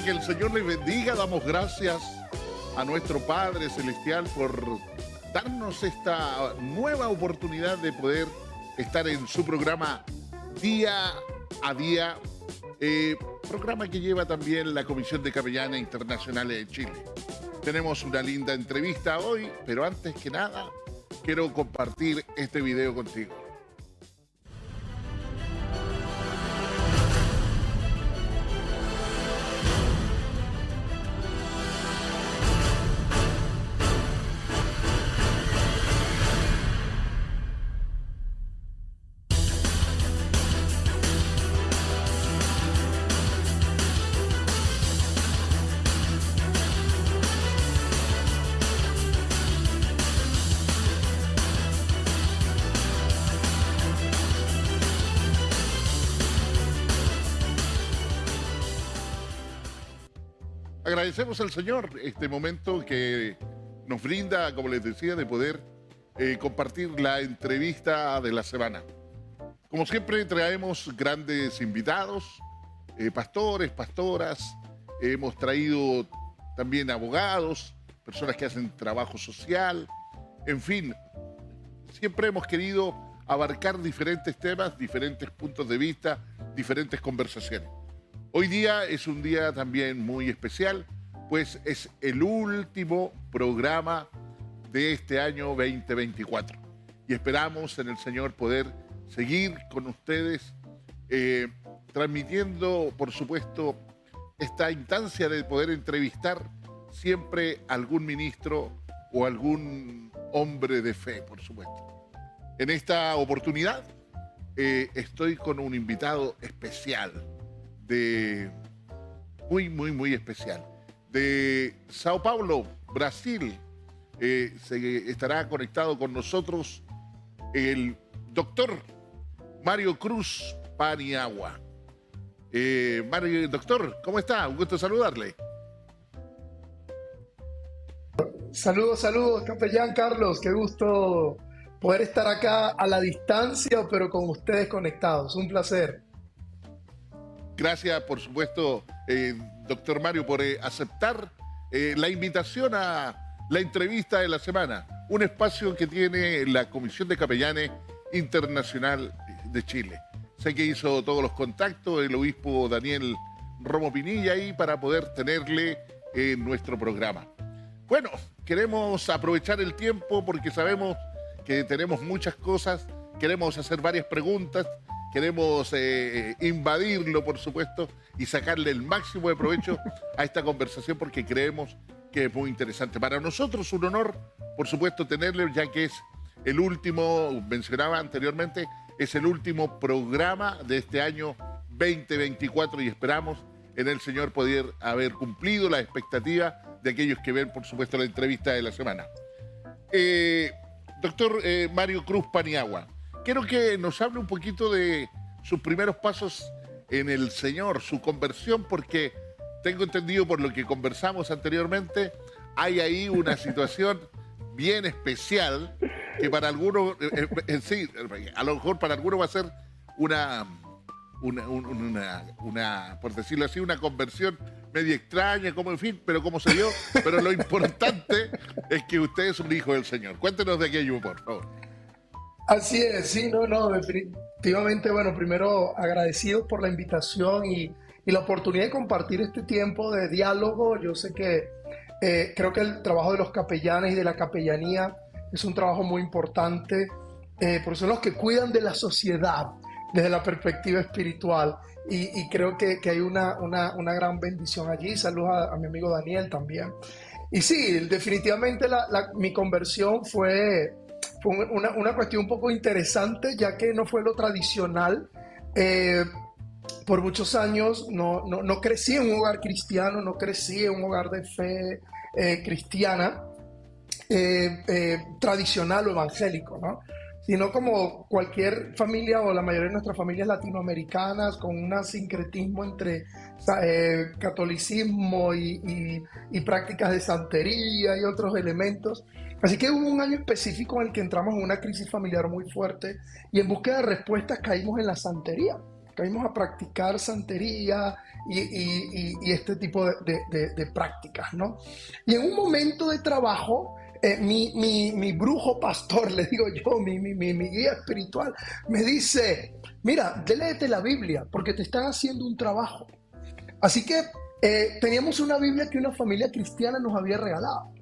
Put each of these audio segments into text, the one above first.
Que el Señor le bendiga. Damos gracias a nuestro Padre Celestial por darnos esta nueva oportunidad de poder estar en su programa Día a Día, programa que lleva también la Comisión de Capellanes Internacionales de Chile. Tenemos una linda entrevista hoy, pero antes que nada quiero compartir este video contigo. Agradecemos al Señor este momento que nos brinda, como les decía, de poder compartir la entrevista de la semana. Como siempre, traemos grandes invitados, pastores, pastoras, hemos traído también abogados, personas que hacen trabajo social, en fin, siempre hemos querido abarcar diferentes temas, diferentes puntos de vista, diferentes conversaciones. Hoy día es un día también muy especial, pues es el último programa de este año 2024. Y esperamos en el Señor poder seguir con ustedes transmitiendo, por supuesto, esta instancia de poder entrevistar siempre a algún ministro o algún hombre de fe, por supuesto. En esta oportunidad estoy con un invitado especial, muy especial, de Sao Paulo, Brasil. Estará conectado con nosotros el doctor Mario Cruz Paniagua. Doctor, ¿cómo está? Un gusto saludarle. Saludos, capellán Carlos. Qué gusto poder estar acá a la distancia, pero con ustedes conectados. Un placer. Gracias, por supuesto, doctor Mario, por aceptar la invitación a la entrevista de la semana, un espacio que tiene la Comisión de Capellanes Internacional de Chile. Sé que hizo todos los contactos el obispo Daniel Romo Pinilla ahí para poder tenerle en nuestro programa. Bueno, queremos aprovechar el tiempo porque sabemos que tenemos muchas cosas, queremos hacer varias preguntas, queremos invadirlo, por supuesto, y sacarle el máximo de provecho a esta conversación porque creemos que es muy interesante. Para nosotros un honor, por supuesto, tenerle, ya que es el último, mencionaba anteriormente, es el último programa de este año 2024 y esperamos en el Señor poder haber cumplido la expectativa de aquellos que ven, por supuesto, la entrevista de la semana. Doctor Mario Cruz Paniagua, quiero que nos hable un poquito de sus primeros pasos en el Señor, su conversión, porque tengo entendido por lo que conversamos anteriormente, hay ahí una situación bien especial que para algunos, sí, a lo mejor para algunos va a ser una, por decirlo así, una conversión media extraña, como en fin, pero como se dio, pero lo importante es que usted es un hijo del Señor. Cuéntenos de aquello, por favor. Así es, sí, no, definitivamente, bueno, primero agradecidos por la invitación y la oportunidad de compartir este tiempo de diálogo. Yo sé que creo que el trabajo de los capellanes y de la capellanía es un trabajo muy importante, porque son los que cuidan de la sociedad desde la perspectiva espiritual y creo que hay una gran bendición allí. Saludos a mi amigo Daniel también. Y sí, definitivamente mi conversión fue fue una cuestión un poco interesante, ya que no fue lo tradicional. Eh, por muchos años no crecí en un hogar cristiano, no crecí en un hogar de fe cristiana, tradicional o evangélico, ¿no? Sino como cualquier familia o la mayoría de nuestras familias latinoamericanas, con un sincretismo entre catolicismo y prácticas de santería y otros elementos. Así que hubo un año específico en el que entramos en una crisis familiar muy fuerte y en búsqueda de respuestas caímos en la santería. Caímos a practicar santería y este tipo de prácticas, ¿no? Y en un momento de trabajo, mi brujo pastor, le digo yo, mi guía espiritual, me dice, mira, léete la Biblia porque te están haciendo un trabajo. Así que teníamos una Biblia que una familia cristiana nos había regalado.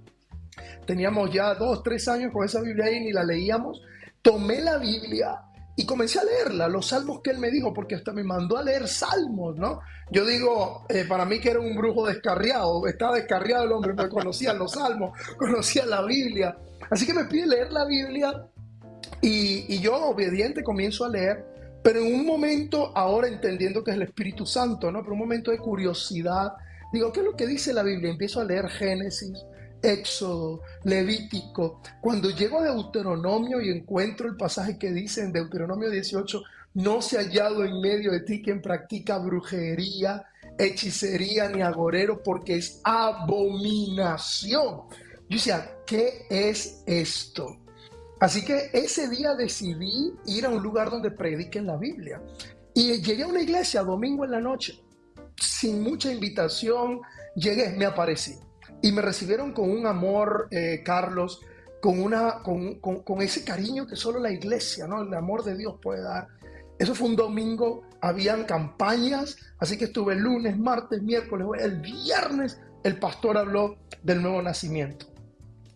Teníamos ya 2, 3 años con esa Biblia ahí, ni la leíamos. Tomé la Biblia y comencé a leerla, los salmos que él me dijo, porque hasta me mandó a leer salmos, ¿no? Yo digo, para mí que era un brujo descarriado, estaba descarriado el hombre, porque conocía los salmos, conocía la Biblia. Así que me pide leer la Biblia y yo, obediente, comienzo a leer, pero en un momento, ahora entendiendo que es el Espíritu Santo, ¿no? Pero un momento de curiosidad, digo, ¿qué es lo que dice la Biblia? Empiezo a leer Génesis, Éxodo, Levítico. Cuando llego a Deuteronomio y encuentro el pasaje que dice en Deuteronomio 18, no se ha hallado en medio de ti quien practica brujería, hechicería ni agorero, porque es abominación. Yo decía, ¿qué es esto? Así que ese día decidí ir a un lugar donde prediquen la Biblia. Y llegué a una iglesia domingo en la noche, sin mucha invitación, llegué, me aparecí. Y me recibieron con un amor, Carlos, con ese cariño que solo la iglesia, ¿no? El amor de Dios puede dar. Eso fue un domingo, habían campañas, así que estuve el lunes, martes, miércoles, el viernes el pastor habló del nuevo nacimiento.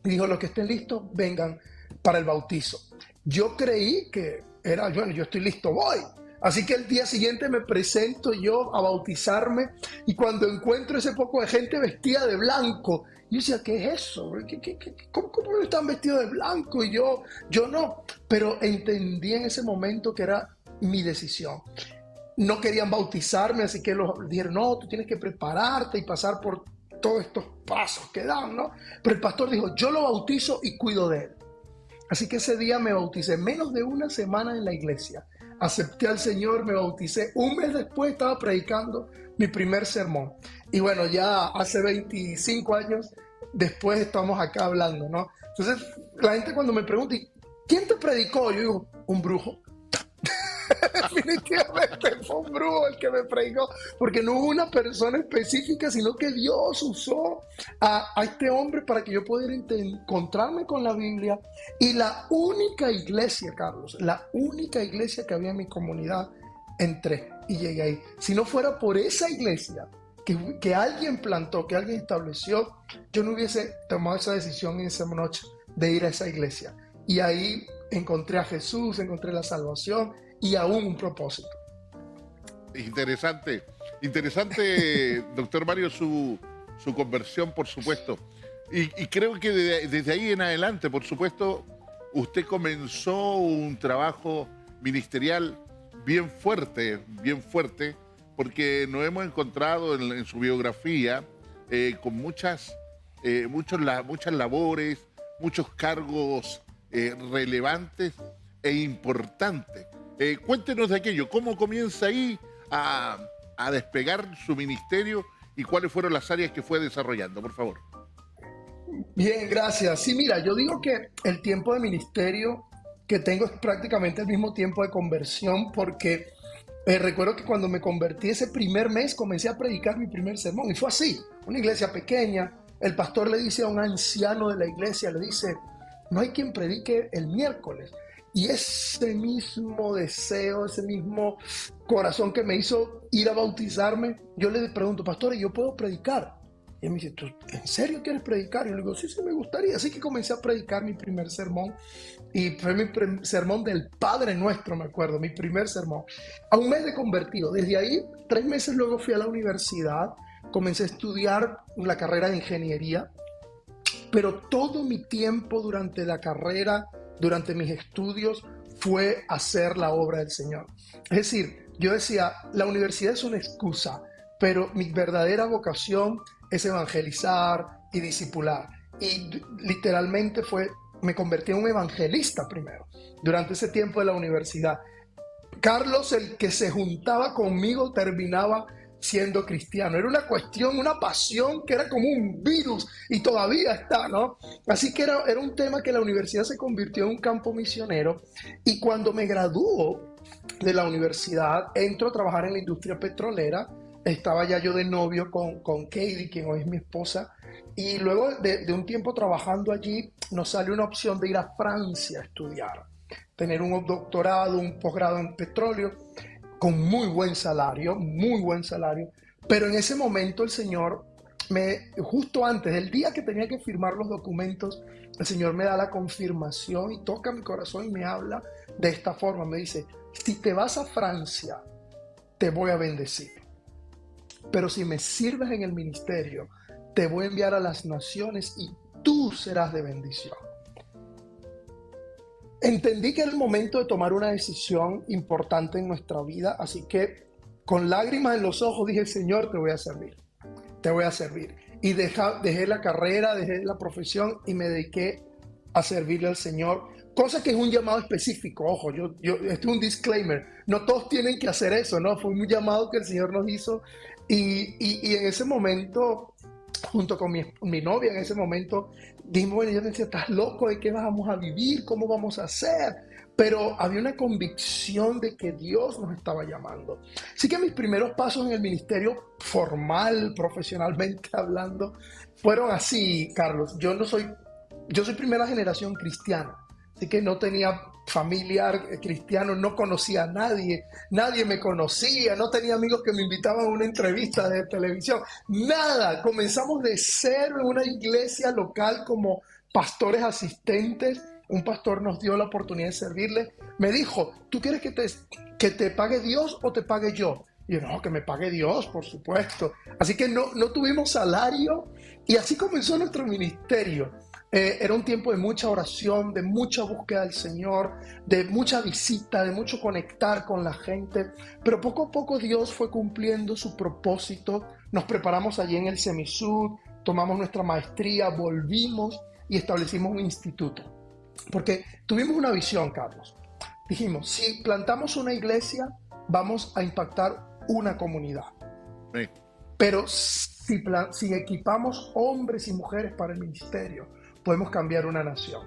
Y dijo, los que estén listos, vengan para el bautizo. Yo creí que era, bueno, yo estoy listo, voy. Así que el día siguiente me presento yo a bautizarme y cuando encuentro ese poco de gente vestida de blanco, yo decía, ¿qué es eso? ¿Cómo están vestidos de blanco? Y yo no, pero entendí en ese momento que era mi decisión. No querían bautizarme, así que dijeron, no, tú tienes que prepararte y pasar por todos estos pasos que dan, ¿no? Pero el pastor dijo, yo lo bautizo y cuido de él. Así que ese día me bauticé, menos de una semana en la iglesia. Acepté al Señor, me bauticé. Un mes después estaba predicando mi primer sermón. Y bueno, ya hace 25 años después estamos acá hablando, ¿no? Entonces, la gente cuando me pregunta, ¿quién te predicó? Yo digo, un brujo. Definitivamente fue un brujo el que me predicó, porque no hubo una persona específica, sino que Dios usó a este hombre para que yo pudiera encontrarme con la Biblia. Y la única iglesia, Carlos, la única iglesia que había en mi comunidad, entré y llegué ahí. Si no fuera por esa iglesia que alguien plantó, que alguien estableció, yo no hubiese tomado esa decisión en esa noche de ir a esa iglesia. Y ahí encontré a Jesús, encontré la salvación y aún un propósito. Interesante, doctor Mario, su conversión, por supuesto. Y creo que desde ahí en adelante, por supuesto, usted comenzó un trabajo ministerial bien fuerte, porque nos hemos encontrado en su biografía con muchas labores, muchos cargos relevantes e importantes. Cuéntenos de aquello, ¿cómo comienza ahí a despegar su ministerio y cuáles fueron las áreas que fue desarrollando, por favor? Bien, gracias. Sí, mira, yo digo que el tiempo de ministerio que tengo es prácticamente el mismo tiempo de conversión, porque recuerdo que cuando me convertí ese primer mes comencé a predicar mi primer sermón y fue así, una iglesia pequeña. El pastor le dice a un anciano de la iglesia, le dice, no hay quien predique el miércoles. Y ese mismo deseo, ese mismo corazón que me hizo ir a bautizarme, yo le pregunto, pastor, ¿yo puedo predicar? Y él me dice, ¿tú en serio quieres predicar? Y yo le digo, sí, me gustaría. Así que comencé a predicar mi primer sermón. Y fue mi sermón del Padre Nuestro, me acuerdo, mi primer sermón. A un mes de convertido. Desde ahí, 3 meses luego fui a la universidad. Comencé a estudiar la carrera de ingeniería. Pero todo mi tiempo durante la carrera durante mis estudios fue hacer la obra del Señor. Es decir, yo decía, la universidad es una excusa, pero mi verdadera vocación es evangelizar y discipular. Y literalmente me convertí en un evangelista primero, durante ese tiempo de la universidad. Carlos, el que se juntaba conmigo, terminaba siendo cristiano. Era una cuestión, una pasión que era como un virus y todavía está, ¿no? Así que era un tema que la universidad se convirtió en un campo misionero, y cuando me graduó de la universidad, entro a trabajar en la industria petrolera. Estaba ya yo de novio con Katie, quien hoy es mi esposa, y luego de un tiempo trabajando allí, nos sale una opción de ir a Francia a estudiar, tener un doctorado, un posgrado en petróleo, con muy buen salario, pero en ese momento el Señor justo antes del día que tenía que firmar los documentos, el Señor me da la confirmación y toca mi corazón y me habla de esta forma, me dice, si te vas a Francia, te voy a bendecir, pero si me sirves en el ministerio, te voy a enviar a las naciones y tú serás de bendición. Entendí que era el momento de tomar una decisión importante en nuestra vida, así que con lágrimas en los ojos dije, Señor, te voy a servir, te voy a servir. Y dejé la carrera, dejé la profesión y me dediqué a servirle al Señor, cosa que es un llamado específico. Ojo, esto es un disclaimer, no todos tienen que hacer eso, ¿no? Fue un llamado que el Señor nos hizo, y en ese momento, junto con mi novia en ese momento, dijimos, bueno, yo me decía, estás loco, ¿de qué vamos a vivir? ¿Cómo vamos a hacer? Pero había una convicción de que Dios nos estaba llamando. Así que mis primeros pasos en el ministerio formal, profesionalmente hablando, fueron así, Carlos. Yo soy primera generación cristiana, así que no tenía familiar cristiano, no conocía a nadie me conocía, no tenía amigos que me invitaban a una entrevista de televisión, nada. Comenzamos de cero en una iglesia local como pastores asistentes. Un pastor nos dio la oportunidad de servirle. Me dijo, ¿tú quieres que te pague Dios o te pague yo? Y yo, no, que me pague Dios, por supuesto. Así que no tuvimos salario, y así comenzó nuestro ministerio. Era un tiempo de mucha oración, de mucha búsqueda del Señor, de mucha visita, de mucho conectar con la gente, pero poco a poco Dios fue cumpliendo su propósito. Nos preparamos allí en el Semisud, tomamos nuestra maestría, volvimos y establecimos un instituto, porque tuvimos una visión, Carlos. Dijimos, si plantamos una iglesia, vamos a impactar una comunidad. Sí. Pero si equipamos hombres y mujeres para el ministerio, podemos cambiar una nación.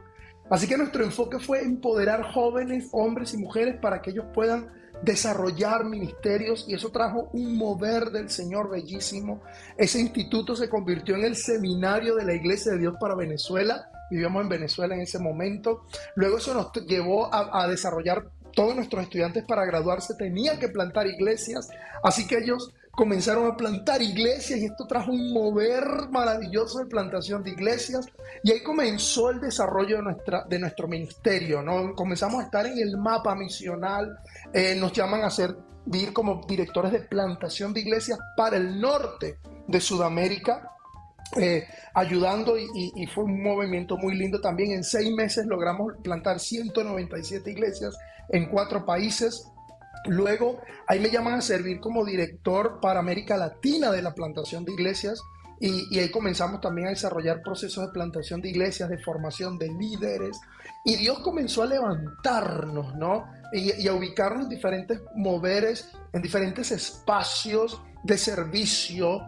Así que nuestro enfoque fue empoderar jóvenes, hombres y mujeres para que ellos puedan desarrollar ministerios, y eso trajo un mover del Señor bellísimo. Ese instituto se convirtió en el seminario de la Iglesia de Dios para Venezuela. Vivíamos en Venezuela en ese momento. Luego eso nos llevó a desarrollar, todos nuestros estudiantes para graduarse tenían que plantar iglesias, así que ellos comenzaron a plantar iglesias, y esto trajo un mover maravilloso de plantación de iglesias, y ahí comenzó el desarrollo de nuestro ministerio, ¿no? Comenzamos a estar en el mapa misional, nos llaman a servir como directores de plantación de iglesias para el norte de Sudamérica, ayudando, y fue un movimiento muy lindo también. En 6 meses logramos plantar 197 iglesias en 4 países. Luego ahí me llaman a servir como director para América Latina de la plantación de iglesias, y ahí comenzamos también a desarrollar procesos de plantación de iglesias, de formación de líderes, y Dios comenzó a levantarnos, ¿no? Y a ubicarnos en diferentes moveres, en diferentes espacios de servicio,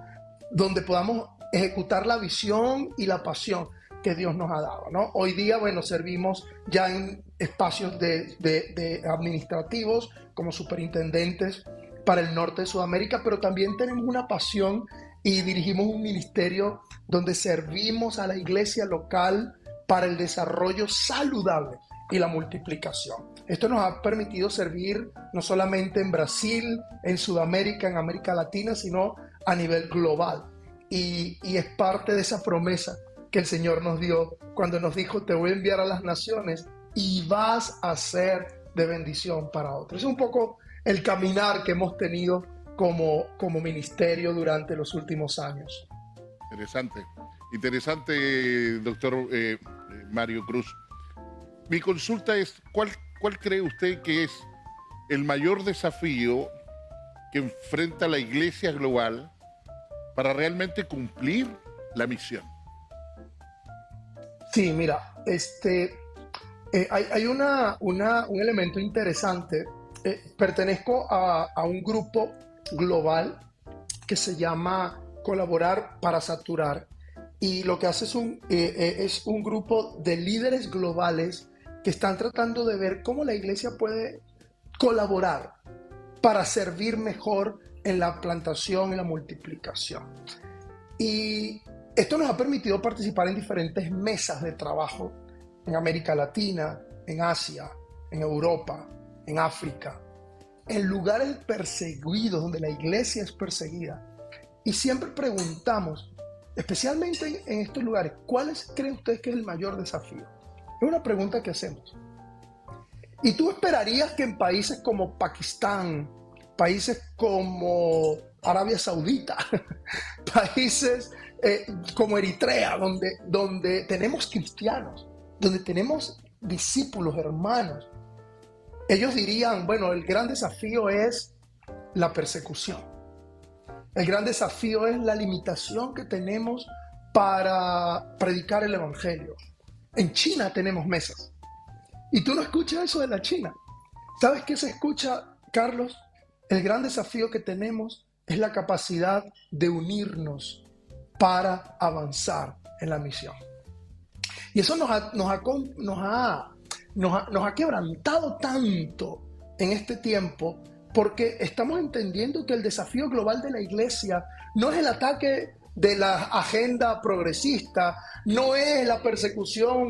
donde podamos ejecutar la visión y la pasión que Dios nos ha dado, ¿no? Hoy día, bueno, servimos ya en espacios de administrativos como superintendentes para el norte de Sudamérica, pero también tenemos una pasión y dirigimos un ministerio donde servimos a la iglesia local para el desarrollo saludable y la multiplicación. Esto nos ha permitido servir no solamente en Brasil, en Sudamérica, en América Latina, sino a nivel global. Y es parte de esa promesa que el Señor nos dio cuando nos dijo, te voy a enviar a las naciones y vas a ser de bendición para otros. Es un poco el caminar que hemos tenido como ministerio durante los últimos años. Interesante, doctor Mario Cruz. Mi consulta es, ¿cuál cree usted que es el mayor desafío que enfrenta la Iglesia global para realmente cumplir la misión? Sí, mira, hay un elemento interesante. Pertenezco a un grupo global que se llama Colaborar para Saturar. Y lo que hace es un grupo de líderes globales que están tratando de ver cómo la iglesia puede colaborar para servir mejor en la plantación y la multiplicación. Y esto nos ha permitido participar en diferentes mesas de trabajo en América Latina, en Asia, en Europa, en África, en lugares perseguidos donde la iglesia es perseguida. Y siempre preguntamos, especialmente en estos lugares, ¿cuál creen ustedes que es el mayor desafío? Es una pregunta que hacemos. Y tú esperarías que en países como Pakistán, países como Arabia Saudita, países como Eritrea, donde tenemos cristianos, donde tenemos discípulos, hermanos, ellos dirían, bueno, el gran desafío es la persecución. El gran desafío es la limitación que tenemos para predicar el evangelio. En China tenemos mesas. Y tú no escuchas eso de la China. ¿Sabes qué se escucha, Carlos? El gran desafío que tenemos es la capacidad de unirnos para avanzar en la misión. Y eso nos ha quebrantado tanto en este tiempo, porque estamos entendiendo que el desafío global de la iglesia no es el ataque de la agenda progresista, no es la persecución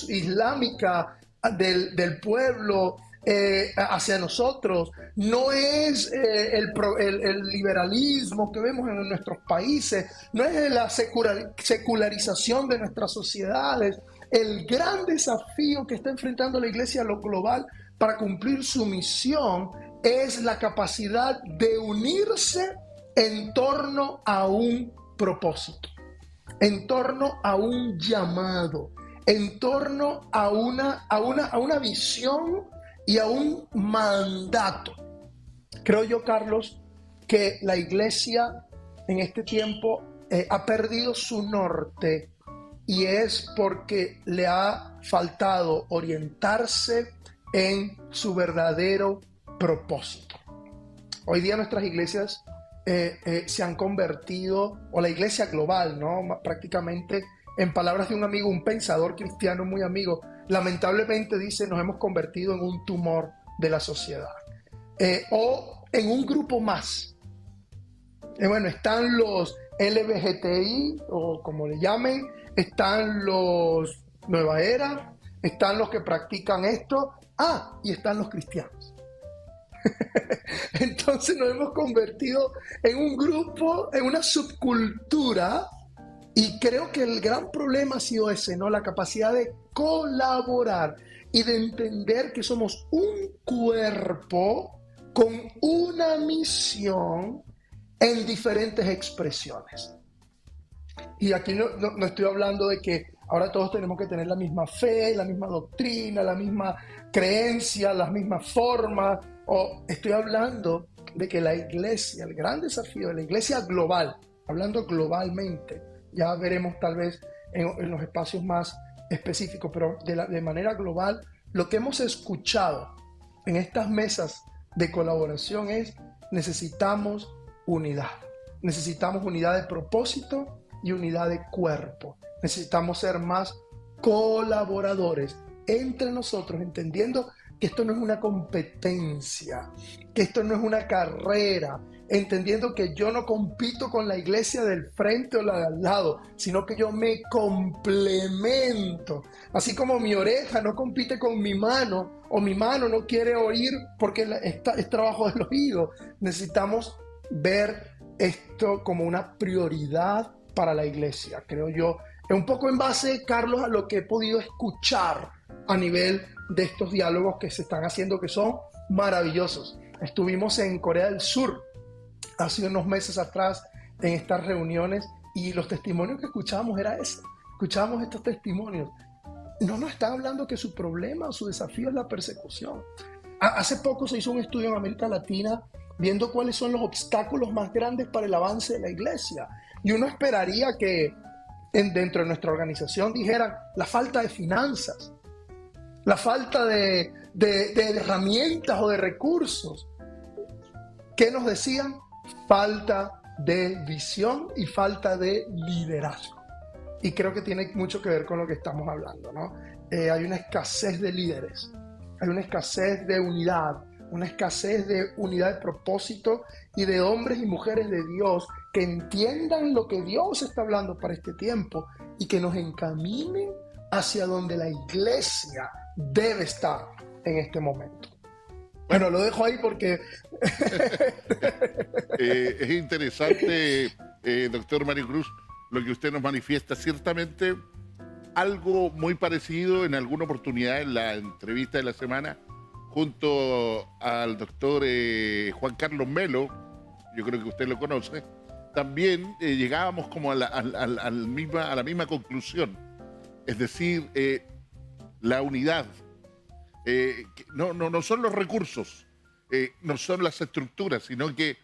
islámica del pueblo hacia nosotros, no es el liberalismo que vemos en nuestros países, no es la secularización de nuestras sociedades. El gran desafío que está enfrentando la iglesia a lo global para cumplir su misión es la capacidad de unirse en torno a un propósito, en torno a un llamado, en torno a una visión y a un mandato. Creo yo, Carlos, que la iglesia en este tiempo ha perdido su norte, y es porque le ha faltado orientarse en su verdadero propósito. Hoy día nuestras iglesias se han convertido, o la iglesia global, ¿no? Prácticamente, en palabras de un amigo, un pensador cristiano muy amigo, lamentablemente dice, nos hemos convertido en un tumor de la sociedad. O en un grupo más. Bueno, están los LGBTI, o como le llamen, están los Nueva Era, están los que practican esto, y están los cristianos. Entonces nos hemos convertido en un grupo, en una subcultura, y creo que el gran problema ha sido ese, ¿no? La capacidad de colaborar y de entender que somos un cuerpo con una misión en diferentes expresiones. Y aquí no estoy hablando de que ahora todos tenemos que tener la misma fe, la misma doctrina, la misma creencia, las mismas formas. O estoy hablando de que la iglesia, el gran desafío de la iglesia global, hablando globalmente, ya veremos tal vez en los espacios más específicos, pero de manera global, lo que hemos escuchado en estas mesas de colaboración es: necesitamos unidad. Necesitamos unidad de propósito y unidad de cuerpo. Necesitamos ser más colaboradores entre nosotros, entendiendo que esto no es una competencia, que esto no es una carrera, entendiendo que yo no compito con la iglesia del frente o la de al lado, sino que yo me complemento. Así como mi oreja no compite con mi mano, o mi mano no quiere oír porque es trabajo del oído. Necesitamos ver esto como una prioridad para la iglesia, creo yo. Un poco en base, Carlos, a lo que he podido escuchar a nivel de estos diálogos que se están haciendo, que son maravillosos. Estuvimos en Corea del Sur hace unos meses atrás en estas reuniones, y los testimonios que escuchábamos era ese. Escuchábamos estos testimonios. no nos están hablando que su problema o su desafío es la persecución. Hace poco se hizo un estudio en América Latina viendo cuáles son los obstáculos más grandes para el avance de la iglesia. Y uno esperaría que dentro de nuestra organización dijeran la falta de finanzas, la falta de herramientas o de recursos. ¿Qué nos decían? Falta de visión y falta de liderazgo. Y creo que tiene mucho que ver con lo que estamos hablando, ¿no? Hay una escasez de líderes, hay una escasez de unidad, una escasez de unidad de propósito y de hombres y mujeres de Dios que entiendan lo que Dios está hablando para este tiempo y que nos encaminen hacia donde la iglesia debe estar en este momento. Bueno, lo dejo ahí porque... Es interesante, doctor Mario Cruz, lo que usted nos manifiesta. Ciertamente, algo muy parecido en alguna oportunidad en la entrevista de la semana, junto al doctor Juan Carlos Melo, yo creo que usted lo conoce, también llegábamos como a la misma conclusión. Es decir, la unidad. No son los recursos, no son las estructuras, sino que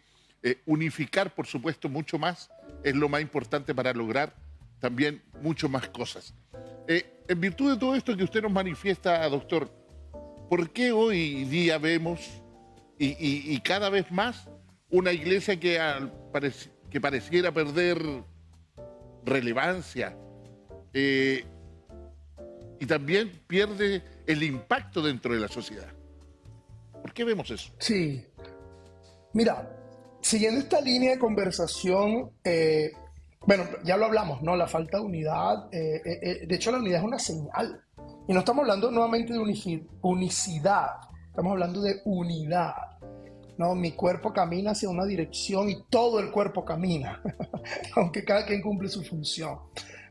unificar, por supuesto, mucho más es lo más importante para lograr también mucho más cosas. En virtud de todo esto que usted nos manifiesta, doctor, ¿por qué hoy día vemos y cada vez más una iglesia que pareciera perder relevancia y también pierde el impacto dentro de la sociedad? ¿Por qué vemos eso? Sí, mira, siguiendo esta línea de conversación, bueno, ya lo hablamos, ¿no? La falta de unidad, de hecho la unidad es una señal. Y no estamos hablando nuevamente de unicidad, estamos hablando de unidad, ¿no? Mi cuerpo camina hacia una dirección y todo el cuerpo camina, aunque cada quien cumple su función.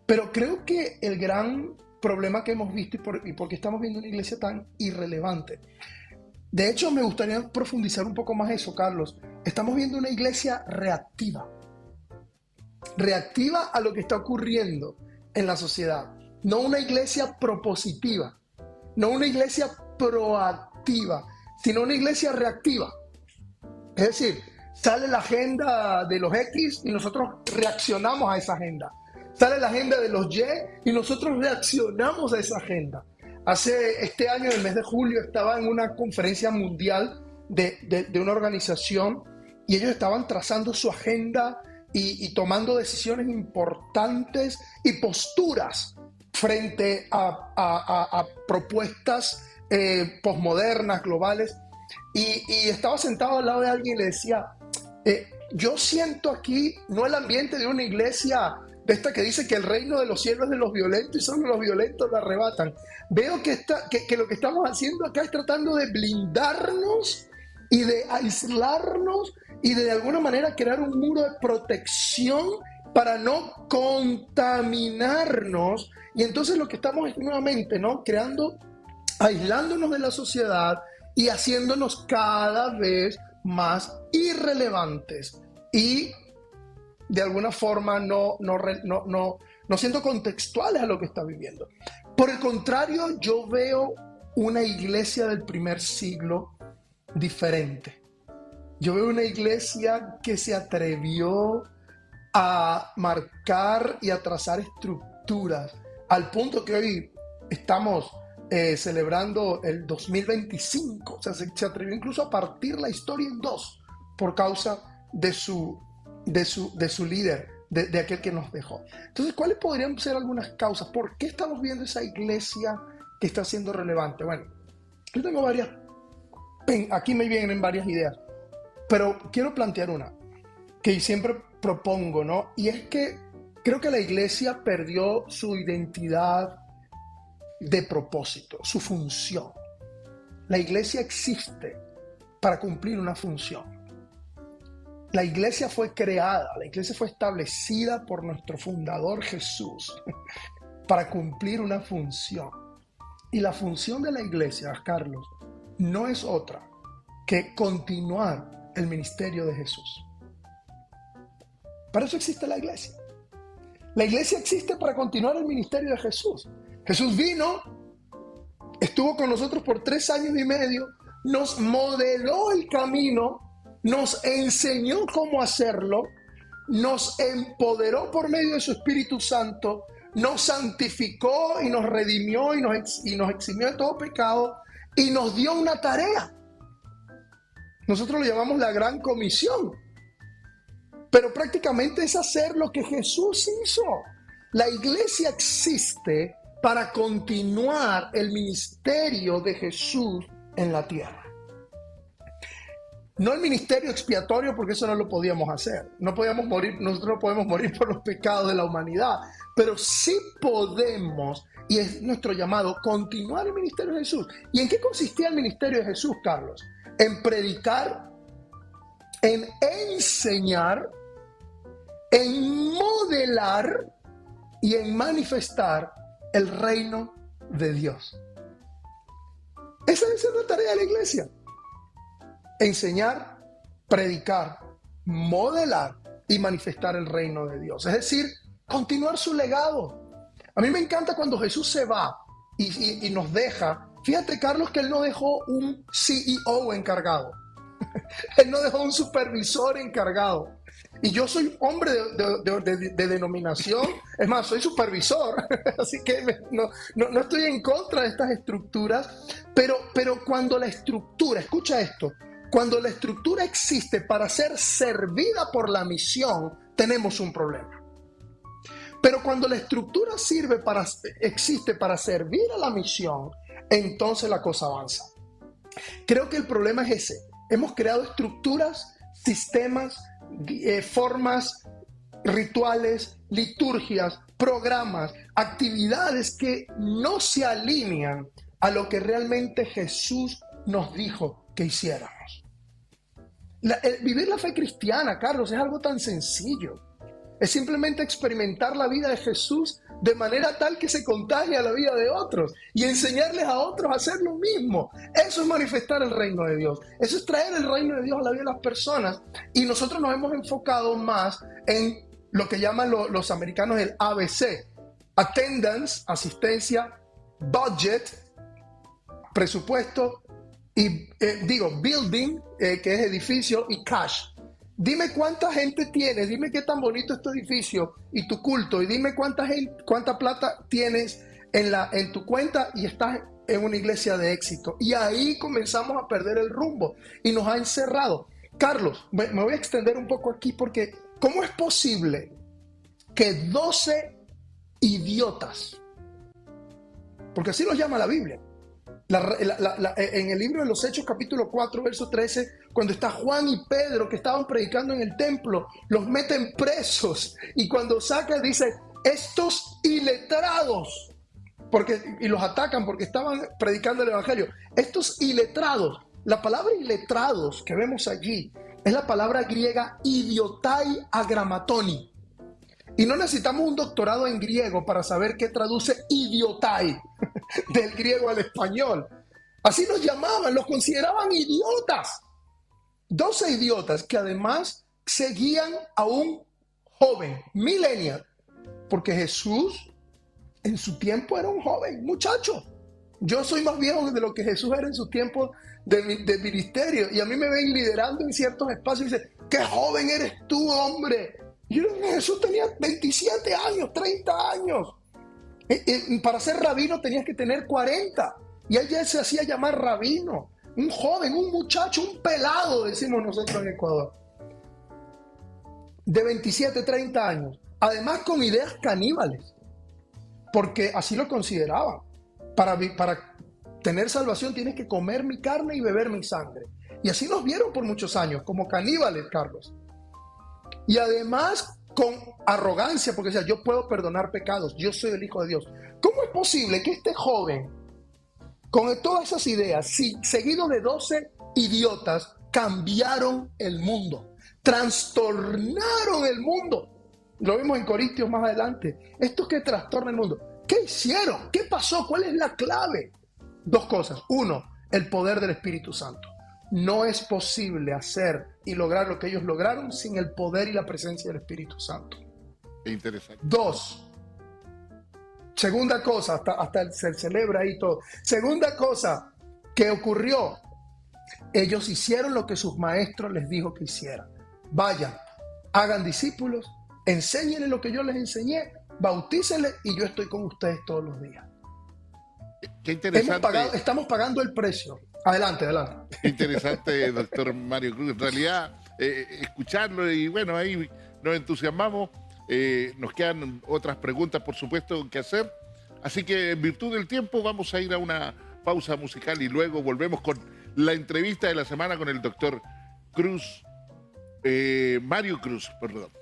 Pero creo que el gran problema que hemos visto y por qué estamos viendo una iglesia tan irrelevante. De hecho, me gustaría profundizar un poco más eso, Carlos. Estamos viendo una iglesia reactiva a lo que está ocurriendo en la sociedad. No una iglesia propositiva, no una iglesia proactiva, sino una iglesia reactiva. Es decir, sale la agenda de los X y nosotros reaccionamos a esa agenda. Sale la agenda de los Y y nosotros reaccionamos a esa agenda. Este año, en el mes de julio, estaba en una conferencia mundial de una organización y ellos estaban trazando su agenda y tomando decisiones importantes y posturas frente a propuestas posmodernas, globales. Y estaba sentado al lado de alguien y le decía, yo siento aquí no el ambiente de una iglesia de esta que dice que el reino de los cielos es de los violentos y solo los violentos lo arrebatan. Veo que lo que estamos haciendo acá es tratando de blindarnos y de aislarnos y de alguna manera crear un muro de protección para no contaminarnos. Y entonces lo que estamos es nuevamente, ¿no? Aislándonos de la sociedad y haciéndonos cada vez más irrelevantes y de alguna forma no siendo contextuales a lo que está viviendo. Por el contrario, yo veo una iglesia del primer siglo diferente. Yo veo una iglesia que se atrevió a marcar y a trazar estructuras, al punto que hoy estamos celebrando el 2025. O sea, se atrevió incluso a partir la historia en dos por causa de su líder, de aquel que nos dejó. Entonces, ¿cuáles podrían ser algunas causas? ¿Por qué estamos viendo esa iglesia que está siendo relevante? Bueno, yo tengo varias, aquí me vienen varias ideas, pero quiero plantear una que siempre propongo, ¿no? Y es que creo que la iglesia perdió su identidad de propósito, su función. La iglesia existe para cumplir una función. La iglesia fue creada, la iglesia fue establecida por nuestro fundador Jesús para cumplir una función. Y la función de la iglesia, Carlos, no es otra que continuar el ministerio de Jesús. Para eso existe la iglesia. La iglesia existe para continuar el ministerio de Jesús. Jesús vino estuvo con nosotros por 3 años y medio, nos modeló el camino, nos enseñó cómo hacerlo, nos empoderó por medio de su Espíritu Santo, nos santificó y nos redimió y nos eximió de todo pecado y nos dio una tarea. Nosotros lo llamamos la Gran Comisión, pero prácticamente es hacer lo que Jesús hizo. La iglesia existe para continuar el ministerio de Jesús en la tierra. No el ministerio expiatorio, porque eso no lo podíamos hacer. No podíamos morir, nosotros no podemos morir por los pecados de la humanidad, pero sí podemos, y es nuestro llamado, continuar el ministerio de Jesús. ¿Y en qué consistía el ministerio de Jesús, Carlos? En predicar, en enseñar, en modelar y en manifestar el reino de Dios. Esa es la tarea de la iglesia. Enseñar, predicar, modelar y manifestar el reino de Dios. Es decir, continuar su legado. A mí me encanta cuando Jesús se va y nos deja. Fíjate, Carlos, que Él no dejó un CEO encargado. Él no dejó un supervisor encargado. Y yo soy hombre de denominación, es más, soy supervisor, así que no estoy en contra de estas estructuras, pero cuando la estructura, escucha esto, cuando la estructura existe para ser servida por la misión, tenemos un problema. Pero cuando la estructura existe para servir a la misión, entonces la cosa avanza. Creo que el problema es ese. Hemos creado estructuras, sistemas, formas, rituales, liturgias, programas, actividades que no se alinean a lo que realmente Jesús nos dijo que hiciéramos. Vivir la fe cristiana, Carlos, es algo tan sencillo. Es simplemente experimentar la vida de Jesús de manera tal que se contagie a la vida de otros y enseñarles a otros a hacer lo mismo. Eso es manifestar el reino de Dios. Eso es traer el reino de Dios a la vida de las personas. Y nosotros nos hemos enfocado más en lo que llaman los americanos el ABC. Attendance, asistencia, budget, presupuesto, y building, que es edificio, y cash. Dime cuánta gente tienes, dime qué tan bonito es tu edificio y tu culto, y dime cuánta plata tienes en tu cuenta y estás en una iglesia de éxito. Y ahí comenzamos a perder el rumbo y nos ha encerrado. Carlos, me voy a extender un poco aquí porque ¿cómo es posible que 12 idiotas, porque así los llama la Biblia, en el libro de los Hechos, capítulo 4, verso 13, cuando está Juan y Pedro que estaban predicando en el templo, los meten presos y cuando sacan dice, estos iletrados, y los atacan porque estaban predicando el evangelio, estos iletrados, la palabra iletrados que vemos allí es la palabra griega idiotai agramatoni. Y no necesitamos un doctorado en griego para saber qué traduce idiotai del griego al español. Así los llamaban, los consideraban idiotas. 12 idiotas que además seguían a un joven, millennial, porque Jesús en su tiempo era un joven, muchacho. Yo soy más viejo de lo que Jesús era en su tiempo de ministerio y a mí me ven liderando en ciertos espacios y dicen, ¡qué joven eres tú, hombre! Y yo, Jesús tenía 27 años, 30 años. Para ser rabino tenías que tener 40. Y él ya se hacía llamar rabino. Un joven, un muchacho, un pelado, decimos nosotros en Ecuador. De 27, 30 años. Además con ideas caníbales. Porque así lo consideraban. Para tener salvación tienes que comer mi carne y beber mi sangre. Y así nos vieron por muchos años, como caníbales, Carlos. Y además con arrogancia, porque decía, yo puedo perdonar pecados, yo soy el Hijo de Dios. ¿Cómo es posible que este joven, con todas esas ideas, seguido de 12 idiotas, cambiaron el mundo, trastornaron el mundo? Lo vemos en Corintios más adelante. Estos que trastornan el mundo, ¿qué hicieron? ¿Qué pasó? ¿Cuál es la clave? 2 cosas. 1, el poder del Espíritu Santo. No es posible hacer y lograr lo que ellos lograron sin el poder y la presencia del Espíritu Santo. Qué interesante. 2, segunda cosa, hasta se celebra ahí todo. Segunda cosa que ocurrió, ellos hicieron lo que sus maestros les dijo que hicieran. Vayan, hagan discípulos, enséñenles lo que yo les enseñé, bautícenles y yo estoy con ustedes todos los días. Qué interesante. Estamos pagando el precio. Adelante, adelante. Qué interesante, doctor Mario Cruz. En realidad, escucharlo y bueno, ahí nos entusiasmamos. Nos quedan otras preguntas, por supuesto, que hacer. Así que en virtud del tiempo vamos a ir a una pausa musical y luego volvemos con la entrevista de la semana con el doctor Cruz, Mario Cruz, perdón.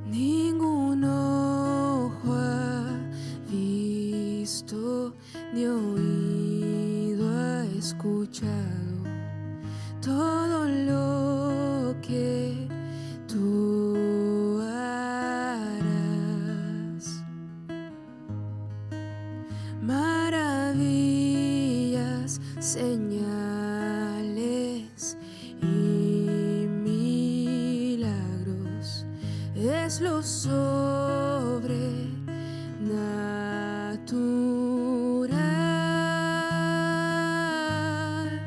Ningún ojo ha visto ni oído ha escuchado todo lo que tú harás. Maravillas, señales y milagros es lo sobrenatural.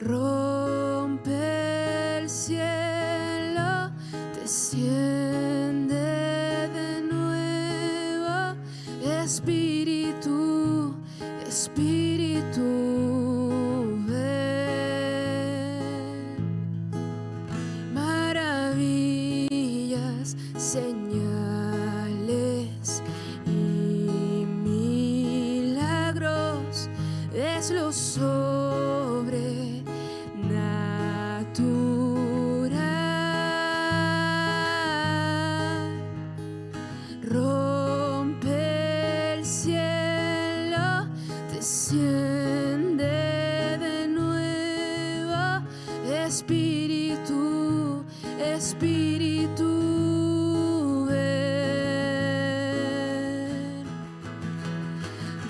Rompe el cielo, desciende de nuevo, Espíritu, Espíritu, ven. Maravillas, señales y milagros es lo sobrenatural. Rompe el cielo, desciende de nuevo, Espíritu, Espíritu, ven.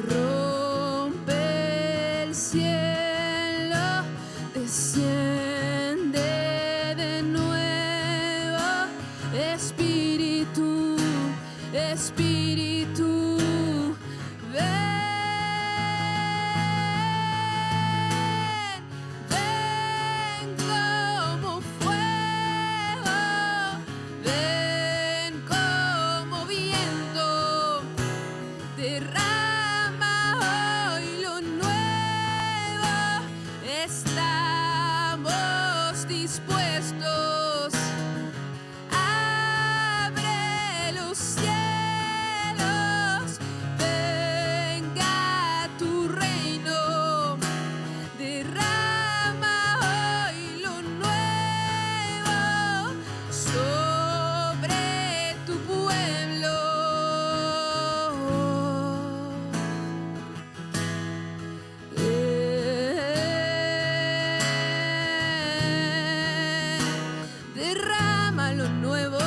Rompe el cielo, desciende de nuevo, Espíritu, Espíritu, ven. Ven como fuego, ven como viento, derrama hoy lo nuevo. Estamos dispuestos. Abre los cielos, venga tu reino, derrama hoy lo nuevo sobre tu pueblo. Derrama lo nuevo.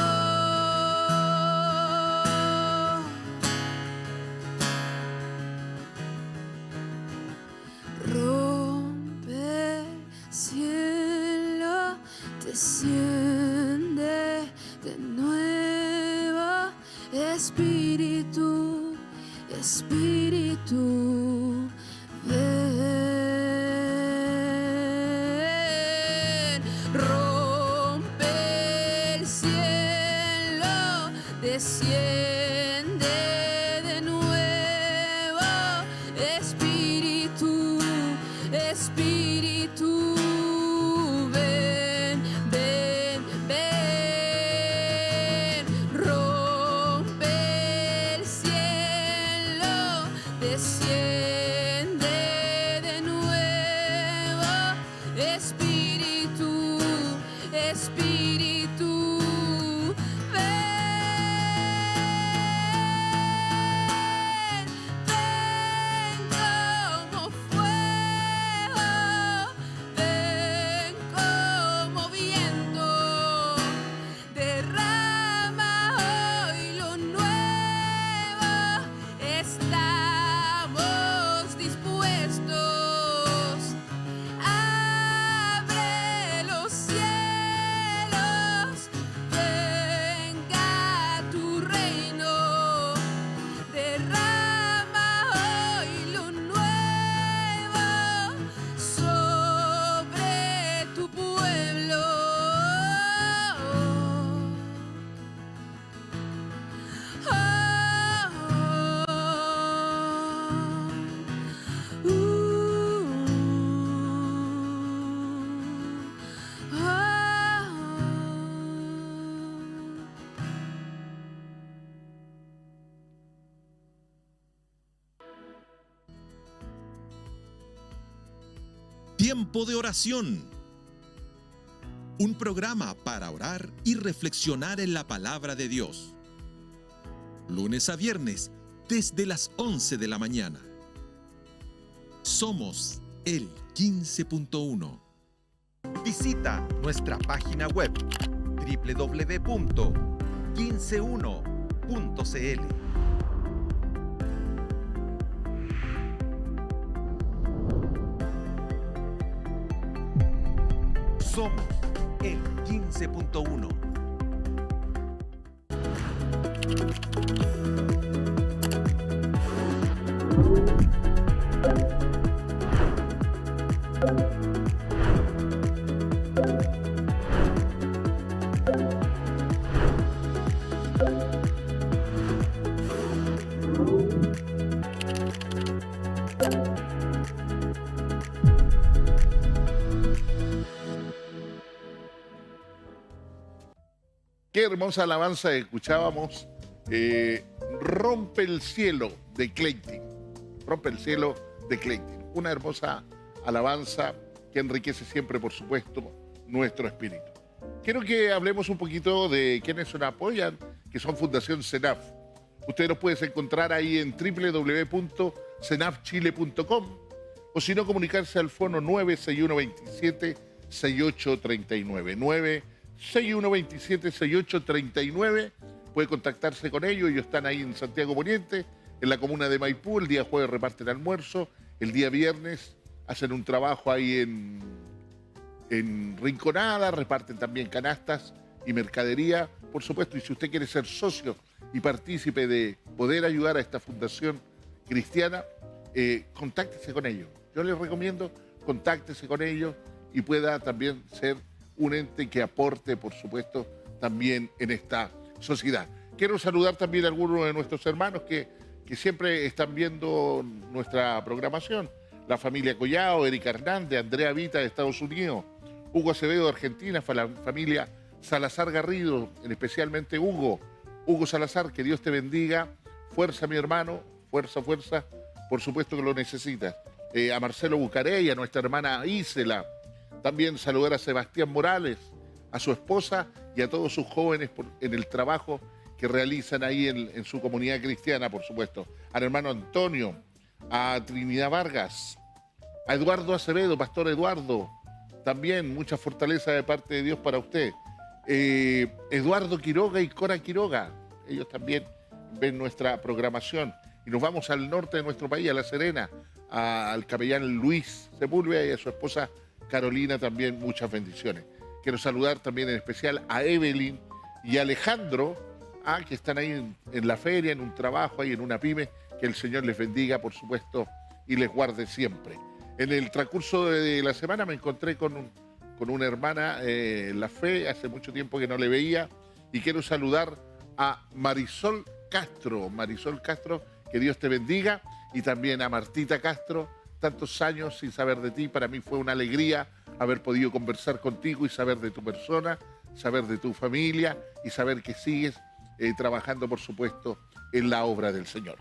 Rompe el cielo, desciende de nuevo, Espíritu, Espíritu, ven. Rompe el cielo, desciende de nuevo, Espíritu, Espíritu, ven, ven, ven. Rompe el cielo, desciende de nuevo, Espíritu, Espíritu, ven. Tiempo de Oración. Un programa para orar y reflexionar en la palabra de Dios. Lunes a viernes, desde las 11 de la mañana. Somos el 15.1. Visita nuestra página web www.15uno.cl. Somos el 15.1. Qué hermosa alabanza escuchábamos. Rompe el cielo de Clayton. Rompe el cielo de Clayton. Una hermosa alabanza que enriquece siempre, por supuesto, nuestro espíritu. Quiero que hablemos un poquito de quienes nos apoyan, que son Fundación CENAF. Ustedes los pueden encontrar ahí en www.cenafchile.com o si no, comunicarse al fono 96127-6839. 6127-6839. Puede contactarse con ellos. Ellos están ahí en Santiago Poniente, en la comuna de Maipú. El día jueves reparten almuerzo. El día viernes hacen un trabajo ahí en Rinconada. Reparten también canastas y mercadería, por supuesto. Y si usted quiere ser socio y partícipe de poder ayudar a esta fundación cristiana, contáctese con ellos. Yo les recomiendo, contáctese con ellos y pueda también ser un ente que aporte, por supuesto, también en esta sociedad. Quiero saludar también a algunos de nuestros hermanos que siempre están viendo nuestra programación. La familia Collao, Erika Hernández, Andrea Vita de Estados Unidos, Hugo Acevedo de Argentina, la familia Salazar Garrido, especialmente Hugo Salazar, que Dios te bendiga. Fuerza, mi hermano, fuerza, fuerza, por supuesto que lo necesitas. A Marcelo Bucarey, a nuestra hermana Isela. También saludar a Sebastián Morales, a su esposa y a todos sus jóvenes en el trabajo que realizan ahí en su comunidad cristiana, por supuesto. Al hermano Antonio, a Trinidad Vargas, a Eduardo Acevedo, Pastor Eduardo. También mucha fortaleza de parte de Dios para usted. Eduardo Quiroga y Cora Quiroga, ellos también ven nuestra programación. Y nos vamos al norte de nuestro país, a La Serena, al capellán Luis Sepúlveda y a su esposa Carolina, también muchas bendiciones. Quiero saludar también en especial a Evelyn y a Alejandro, que están ahí en la feria, en un trabajo, ahí en una pyme. Que el Señor les bendiga, por supuesto, y les guarde siempre. En el transcurso de la semana me encontré con una hermana en la fe, hace mucho tiempo que no le veía, y quiero saludar a Marisol Castro, que Dios te bendiga, y también a Martita Castro. Tantos años sin saber de ti, para mí fue una alegría haber podido conversar contigo y saber de tu persona, saber de tu familia y saber que sigues trabajando, por supuesto, en la obra del Señor.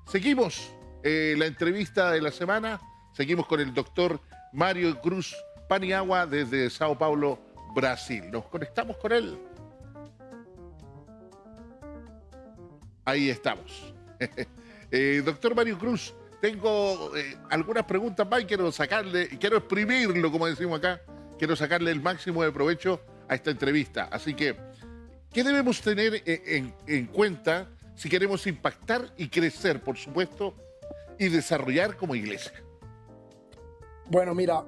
Seguimos la entrevista de la semana, seguimos con el doctor Mario Cruz Paniagua desde Sao Paulo, Brasil. Nos conectamos con él. Ahí estamos. Doctor Mario Cruz, tengo algunas preguntas más y quiero exprimirlo, como decimos acá, quiero sacarle el máximo de provecho a esta entrevista. Así que, ¿qué debemos tener en cuenta si queremos impactar y crecer, por supuesto, y desarrollar como iglesia? Bueno, mira,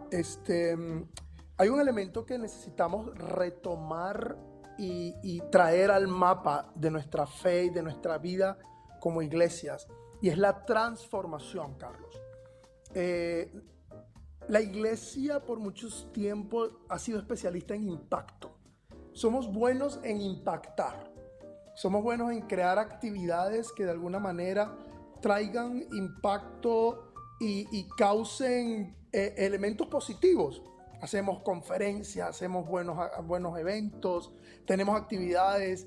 hay un elemento que necesitamos retomar y traer al mapa de nuestra fe y de nuestra vida como iglesias. Y es la transformación, Carlos. La iglesia por muchos tiempos ha sido especialista en impacto. Somos buenos en impactar. Somos buenos en crear actividades que de alguna manera traigan impacto y causen elementos positivos. Hacemos conferencias, hacemos buenos eventos, tenemos actividades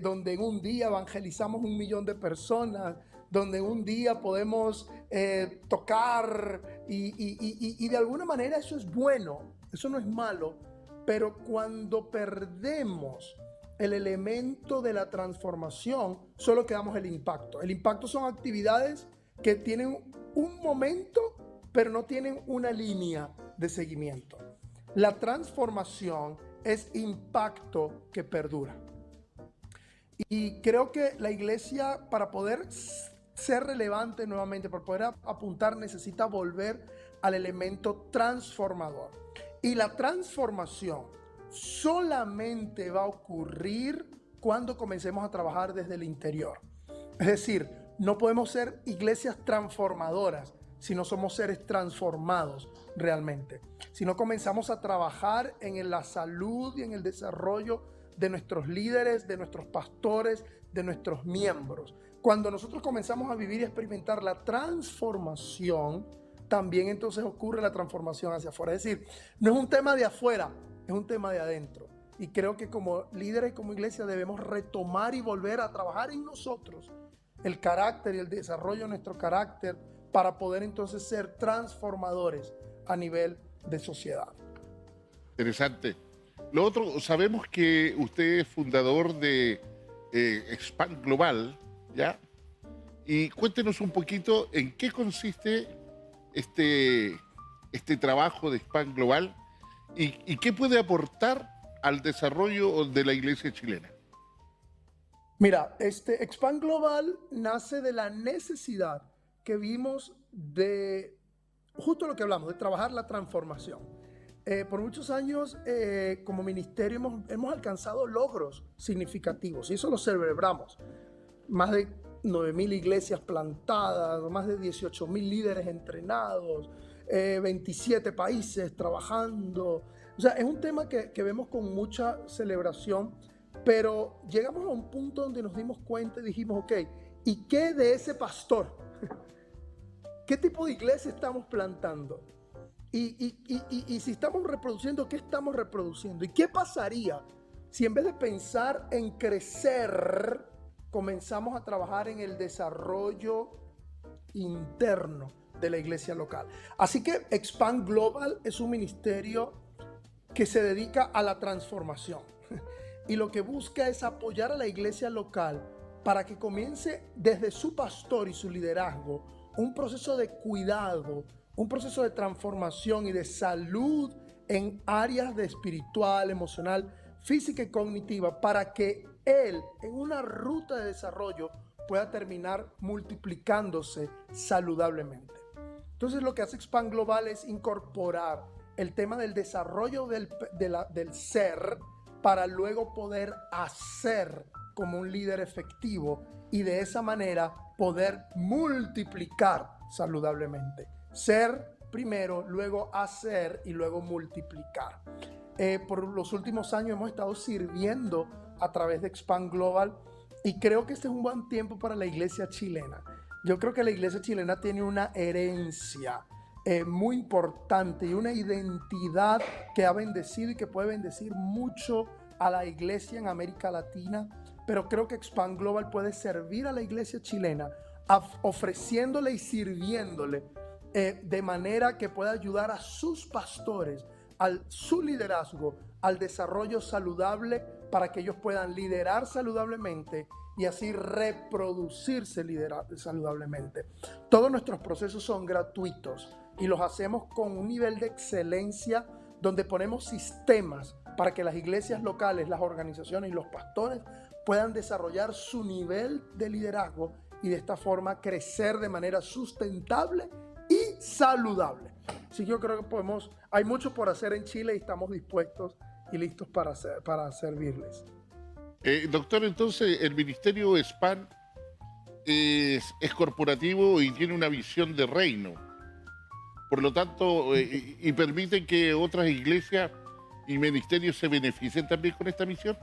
donde en un día evangelizamos 1 millón de personas, donde un día podemos tocar y de alguna manera eso es bueno, eso no es malo, pero cuando perdemos el elemento de la transformación, solo quedamos el impacto. El impacto son actividades que tienen un momento, pero no tienen una línea de seguimiento. La transformación es impacto que perdura. Y creo que la iglesia, para poder ser relevante nuevamente, para poder apuntar, necesita volver al elemento transformador. Y la transformación solamente va a ocurrir cuando comencemos a trabajar desde el interior. Es decir, no podemos ser iglesias transformadoras si no somos seres transformados realmente. Si no comenzamos a trabajar en la salud y en el desarrollo de nuestros líderes, de nuestros pastores, de nuestros miembros. Cuando nosotros comenzamos a vivir y experimentar la transformación, también entonces ocurre la transformación hacia afuera. Es decir, no es un tema de afuera, es un tema de adentro. Y creo que como líderes, como iglesia, debemos retomar y volver a trabajar en nosotros el carácter y el desarrollo de nuestro carácter para poder entonces ser transformadores a nivel de sociedad. Interesante. Lo otro, sabemos que usted es fundador de Expand Global, ¿ya? Y cuéntenos un poquito en qué consiste este trabajo de Expand Global y qué puede aportar al desarrollo de la iglesia chilena. Mira, Expand Global nace de la necesidad que vimos de justo lo que hablamos, de trabajar la transformación. Por muchos años como ministerio hemos alcanzado logros significativos y eso lo celebramos. Más de 9,000 iglesias plantadas, más de 18,000 líderes entrenados, 27 países trabajando. O sea, es un tema que vemos con mucha celebración, pero llegamos a un punto donde nos dimos cuenta y dijimos, ok, ¿y qué de ese pastor? ¿Qué tipo de iglesia estamos plantando? Y si estamos reproduciendo, ¿qué estamos reproduciendo? ¿Y qué pasaría si en vez de pensar en crecer, comenzamos a trabajar en el desarrollo interno de la iglesia local? Así que Expand Global es un ministerio que se dedica a la transformación y lo que busca es apoyar a la iglesia local para que comience desde su pastor y su liderazgo un proceso de cuidado, un proceso de transformación y de salud en áreas de espiritual, emocional, física y cognitiva para que él en una ruta de desarrollo pueda terminar multiplicándose saludablemente. Entonces lo que hace Expand Global es incorporar el tema del desarrollo del ser para luego poder hacer como un líder efectivo y de esa manera poder multiplicar saludablemente. Ser primero, luego hacer y luego multiplicar. Por los últimos años hemos estado sirviendo a través de Expand Global y creo que este es un buen tiempo para la iglesia chilena. Yo creo que la iglesia chilena tiene una herencia muy importante y una identidad que ha bendecido y que puede bendecir mucho a la iglesia en América Latina, pero creo que Expand Global puede servir a la iglesia chilena ofreciéndole y sirviéndole de manera que pueda ayudar a sus pastores, su liderazgo, al desarrollo saludable para que ellos puedan liderar saludablemente y así reproducirse saludablemente. Todos nuestros procesos son gratuitos y los hacemos con un nivel de excelencia donde ponemos sistemas para que las iglesias locales, las organizaciones y los pastores puedan desarrollar su nivel de liderazgo y de esta forma crecer de manera sustentable y saludable. Así que yo creo que hay mucho por hacer en Chile y estamos dispuestos y listos para servirles. Doctor, entonces el Ministerio Expand es corporativo y tiene una visión de reino. Por lo tanto, y permite que otras iglesias y ministerios se beneficien también con esta misión.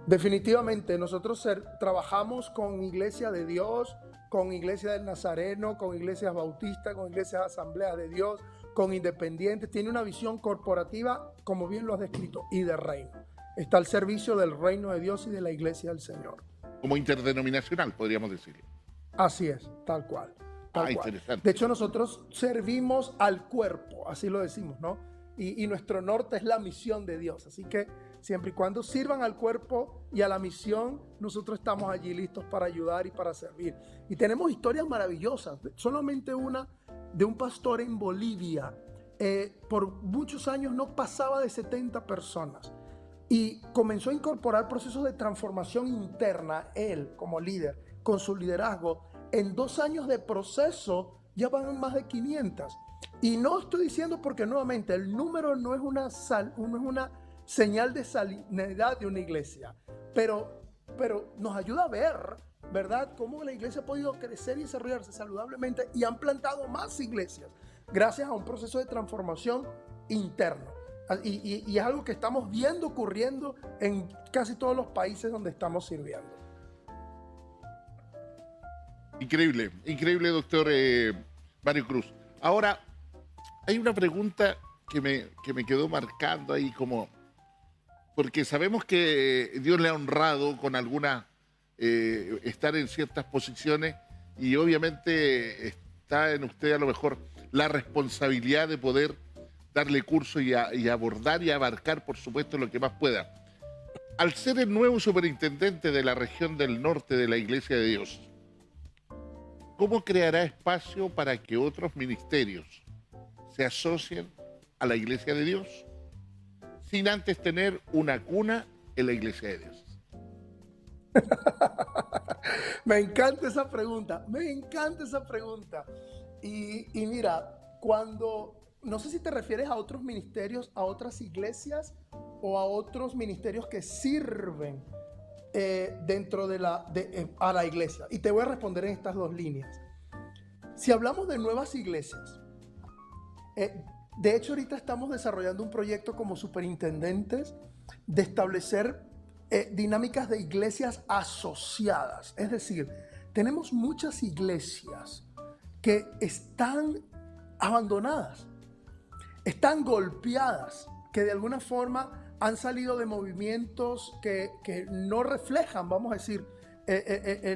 Definitivamente, nosotros trabajamos con Iglesia de Dios, con Iglesia del Nazareno, con iglesias bautistas, con iglesias Asambleas de Dios, con independientes. Tiene una visión corporativa, como bien lo has descrito, y de reino. Está al servicio del reino de Dios y de la iglesia del Señor. Como interdenominacional, podríamos decirlo. Así es, tal cual. Tal cual. Interesante. De hecho, nosotros servimos al cuerpo, así lo decimos, ¿no? Y nuestro norte es la misión de Dios. Así que siempre y cuando sirvan al cuerpo y a la misión, nosotros estamos allí listos para ayudar y para servir. Y tenemos historias maravillosas. Solamente una de un pastor en Bolivia. Por muchos años no pasaba de 70 personas. Y comenzó a incorporar procesos de transformación interna, él como líder, con su liderazgo. En 2 años de proceso ya van más de 500. Y no estoy diciendo porque nuevamente el número no es una señal de salinidad de una iglesia, pero nos ayuda a ver, ¿verdad?, cómo la iglesia ha podido crecer y desarrollarse saludablemente y han plantado más iglesias gracias a un proceso de transformación interno. Y es algo que estamos viendo ocurriendo en casi todos los países donde estamos sirviendo. Increíble, increíble, doctor Mario Cruz. Ahora, hay una pregunta que me quedó marcando ahí como... Porque sabemos que Dios le ha honrado con estar en ciertas posiciones y obviamente está en usted a lo mejor la responsabilidad de poder darle curso y abordar y abarcar, por supuesto, lo que más pueda. Al ser el nuevo superintendente de la región del norte de la Iglesia de Dios, ¿cómo creará espacio para que otros ministerios se asocien a la Iglesia de Dios sin antes tener una cuna en la Iglesia de Dios? Me encanta esa pregunta, Y mira, no sé si te refieres a otros ministerios, a otras iglesias o a otros ministerios que sirven dentro a la iglesia. Y te voy a responder en estas 2 líneas. Si hablamos de nuevas iglesias, de hecho ahorita estamos desarrollando un proyecto como superintendentes de establecer dinámicas de iglesias asociadas. Es decir, tenemos muchas iglesias que están abandonadas, están golpeadas, que de alguna forma han salido de movimientos que no reflejan, vamos a decir,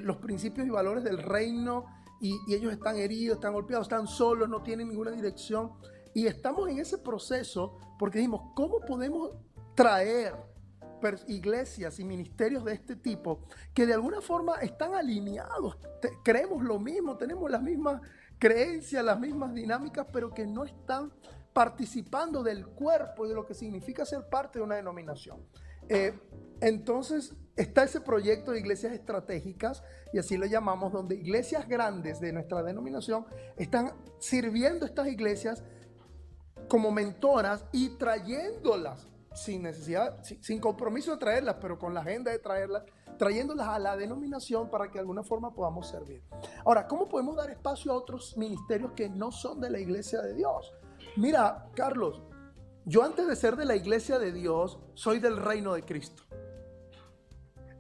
los principios y valores del reino, y ellos están heridos, están golpeados, están solos, no tienen ninguna dirección. Y estamos en ese proceso porque dijimos, ¿cómo podemos traer iglesias y ministerios de este tipo que de alguna forma están alineados? Creemos lo mismo, tenemos las mismas creencias, las mismas dinámicas, pero que no están participando del cuerpo y de lo que significa ser parte de una denominación. Entonces está ese proyecto de iglesias estratégicas, y así lo llamamos, donde iglesias grandes de nuestra denominación están sirviendo estas iglesias como mentoras y trayéndolas sin necesidad, sin compromiso de traerlas, pero con la agenda de traerlas, trayéndolas a la denominación para que de alguna forma podamos servir. Ahora, ¿cómo podemos dar espacio a otros ministerios que no son de la iglesia de Dios? Mira, Carlos, yo antes de ser de la iglesia de Dios, soy del reino de Cristo.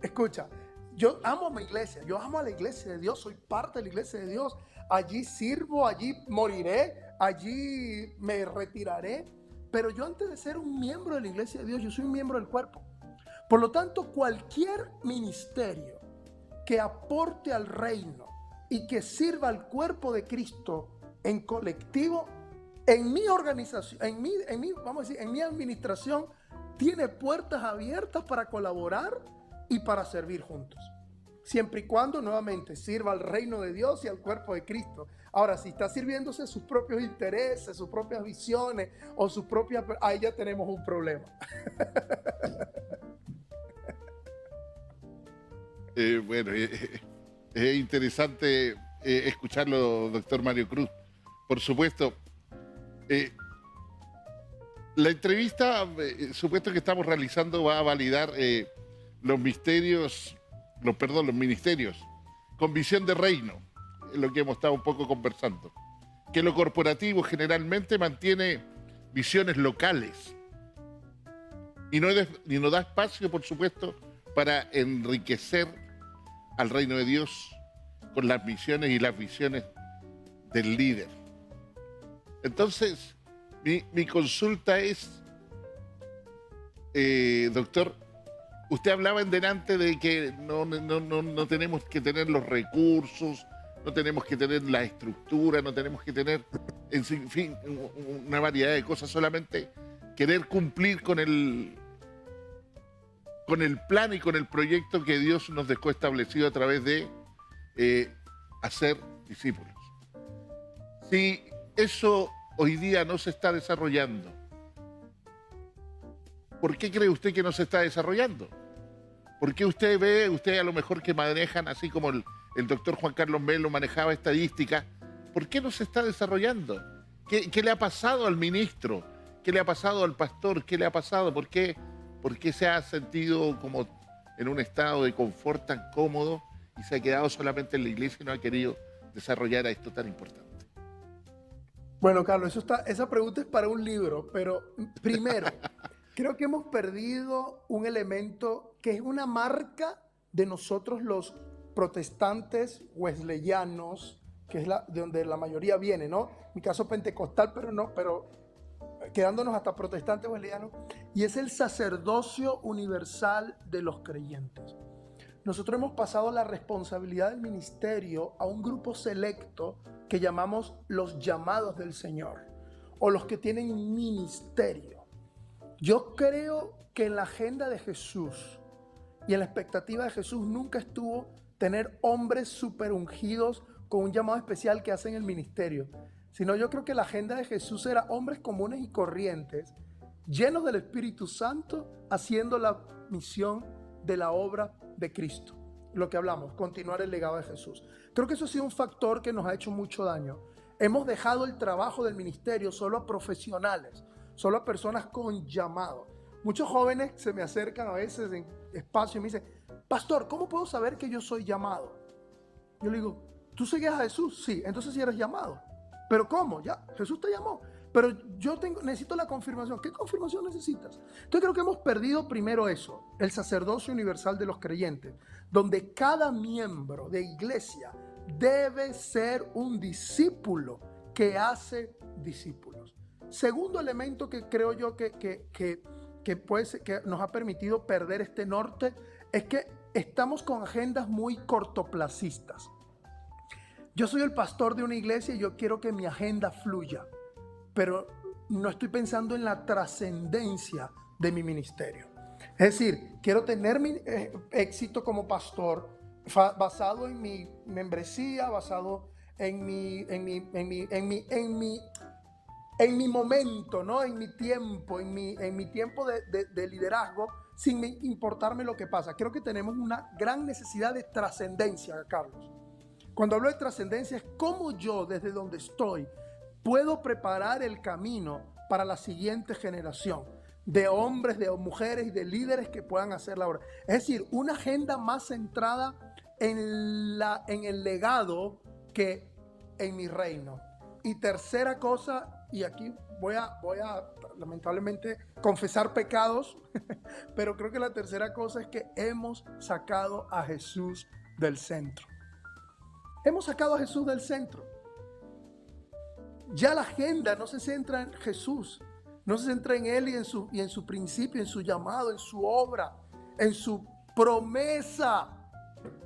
Escucha, yo amo a mi iglesia, yo amo a la iglesia de Dios, soy parte de la iglesia de Dios. Allí sirvo, allí moriré, allí me retiraré. Pero yo antes de ser un miembro de la iglesia de Dios, yo soy un miembro del cuerpo. Por lo tanto, cualquier ministerio que aporte al reino y que sirva al cuerpo de Cristo en colectivo, en mi organización, vamos a decir, en mi administración, tiene puertas abiertas para colaborar y para servir juntos. Siempre y cuando, nuevamente, sirva al reino de Dios y al cuerpo de Cristo. Ahora, si está sirviéndose sus propios intereses, sus propias visiones o sus propias... ahí ya tenemos un problema. Bueno, es interesante escucharlo, doctor Mario Cruz. Por supuesto, la entrevista, supuesto que estamos realizando, va a validar los ministerios con visión de reino, es lo que hemos estado un poco conversando. Que lo corporativo generalmente mantiene visiones locales y no da espacio, por supuesto, para enriquecer al reino de Dios con las misiones y las visiones del líder. Entonces, mi consulta es, doctor, usted hablaba en delante de que no tenemos que tener los recursos no tenemos que tener la estructura, no tenemos que tener, en fin, una variedad de cosas, solamente querer cumplir con el plan y con el proyecto que Dios nos dejó establecido a través de hacer discípulos. Si eso hoy día no se está desarrollando, ¿por qué cree usted que no se está desarrollando? ¿Por qué usted a lo mejor que manejan, así como el doctor Juan Carlos Melo manejaba estadística, ¿por qué no se está desarrollando? ¿Qué le ha pasado al ministro? ¿Qué le ha pasado al pastor? ¿Qué le ha pasado? ¿Por qué se ha sentido como en un estado de confort tan cómodo y se ha quedado solamente en la iglesia y no ha querido desarrollar a esto tan importante? Bueno, Carlos, esa pregunta es para un libro, pero primero, creo que hemos perdido un elemento que es una marca de nosotros los protestantes wesleyanos, que es de donde la mayoría viene, ¿no? En mi caso pentecostal, pero quedándonos hasta protestantes wesleyanos, y es el sacerdocio universal de los creyentes. Nosotros hemos pasado la responsabilidad del ministerio a un grupo selecto que llamamos los llamados del Señor, o los que tienen ministerio. Yo creo que en la agenda de Jesús y en la expectativa de Jesús nunca estuvo tener hombres super ungidos con un llamado especial que hacen el ministerio, sino yo creo que la agenda de Jesús era hombres comunes y corrientes, llenos del Espíritu Santo, haciendo la misión de la obra de Cristo. Lo que hablamos, continuar el legado de Jesús. Creo que eso ha sido un factor que nos ha hecho mucho daño. Hemos dejado el trabajo del ministerio solo a profesionales, solo a personas con llamado. Muchos jóvenes se me acercan a veces en espacio y me dicen, pastor, ¿cómo puedo saber que yo soy llamado? Yo le digo, ¿tú seguías a Jesús? Sí, entonces sí eres llamado. ¿Pero cómo? Ya, Jesús te llamó. Pero yo necesito la confirmación. ¿Qué confirmación necesitas? Entonces creo que hemos perdido primero eso, el sacerdocio universal de los creyentes, donde cada miembro de iglesia debe ser un discípulo que hace discípulos. Segundo elemento que creo yo que nos ha permitido perder este norte es que estamos con agendas muy cortoplacistas. Yo soy el pastor de una iglesia y yo quiero que mi agenda fluya, pero no estoy pensando en la trascendencia de mi ministerio. Es decir, quiero tener mi éxito como pastor basado en mi membresía, basado en mi momento, ¿no? En mi tiempo, en mi tiempo de liderazgo, sin importarme lo que pasa. Creo que tenemos una gran necesidad de trascendencia, Carlos. Cuando hablo de trascendencia es cómo yo, desde donde estoy, puedo preparar el camino para la siguiente generación de hombres, de mujeres y de líderes que puedan hacer la obra. Es decir, una agenda más centrada en el legado que en mi reino. Y tercera cosa, y aquí voy a lamentablemente confesar pecados, pero creo que la tercera cosa es que hemos sacado a Jesús del centro. Hemos sacado a Jesús del centro. Ya la agenda no se centra en Jesús, no se centra en Él y en su principio, en su llamado, en su obra, en su promesa.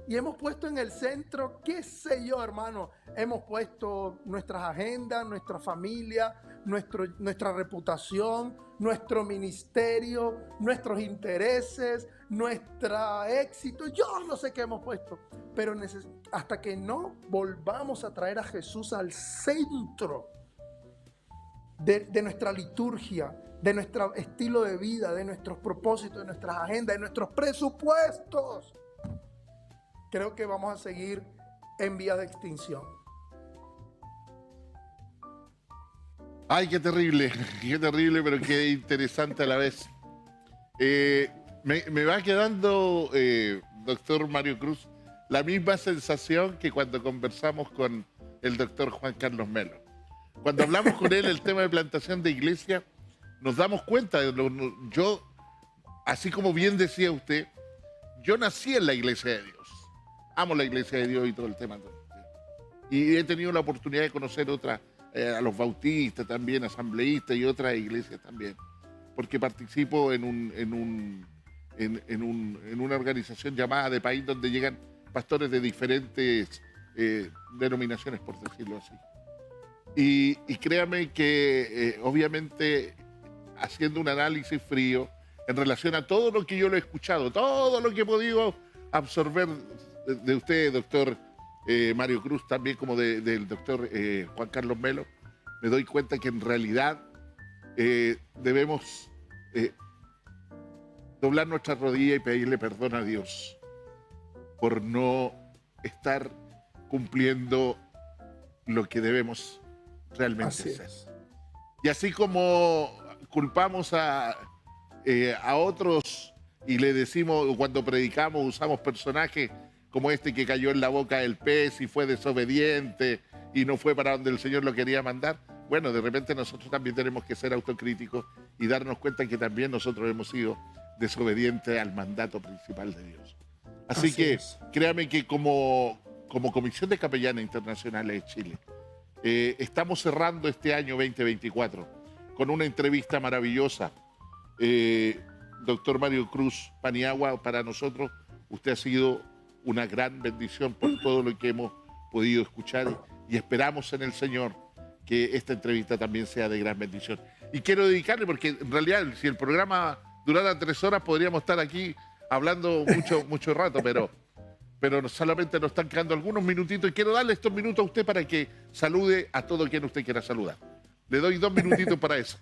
Y hemos puesto en el centro, qué sé yo, hermano, hemos puesto nuestras agendas, nuestra familia, nuestra reputación, nuestro ministerio, nuestros intereses, nuestro éxito. Yo no sé qué hemos puesto, pero hasta que no volvamos a traer a Jesús al centro de nuestra liturgia, de nuestro estilo de vida, de nuestros propósitos, de nuestras agendas, de nuestros presupuestos, creo que vamos a seguir en vías de extinción. Ay, qué terrible, pero qué interesante a la vez. Me va quedando, doctor Mario Cruz, la misma sensación que cuando conversamos con el doctor Juan Carlos Melo. Cuando hablamos con él el tema de plantación de iglesia, nos damos cuenta, yo, así como bien decía usted, yo nací en la iglesia de Dios. Amo la iglesia de Dios y todo el tema. Y he tenido la oportunidad de conocer otras, a los bautistas también, asambleístas y otras iglesias también, porque participo en una organización llamada De País, donde llegan pastores de diferentes denominaciones, por decirlo así. Y créame que obviamente haciendo un análisis frío en relación a todo lo que yo lo he escuchado, todo lo que he podido absorber de usted, doctor Mario Cruz, también como del doctor Juan Carlos Melo, me doy cuenta que en realidad debemos doblar nuestra rodilla y pedirle perdón a Dios por no estar cumpliendo lo que debemos realmente hacer. Y así como culpamos a otros y le decimos, cuando predicamos, usamos personajes como este que cayó en la boca del pez y fue desobediente y no fue para donde el Señor lo quería mandar, bueno, de repente nosotros también tenemos que ser autocríticos y darnos cuenta que también nosotros hemos sido desobedientes al mandato principal de Dios. Así que créame que como Comisión de Capellanes Internacionales de Chile, estamos cerrando este año 2024 con una entrevista maravillosa. Doctor Mario Cruz Paniagua, para nosotros usted ha sido una gran bendición por todo lo que hemos podido escuchar y esperamos en el Señor que esta entrevista también sea de gran bendición. Y quiero dedicarle, porque en realidad si el programa durara 3 horas podríamos estar aquí hablando mucho rato, pero solamente nos están quedando algunos minutitos y quiero darle estos minutos a usted para que salude a todo quien usted quiera saludar. Le doy 2 minutitos para eso.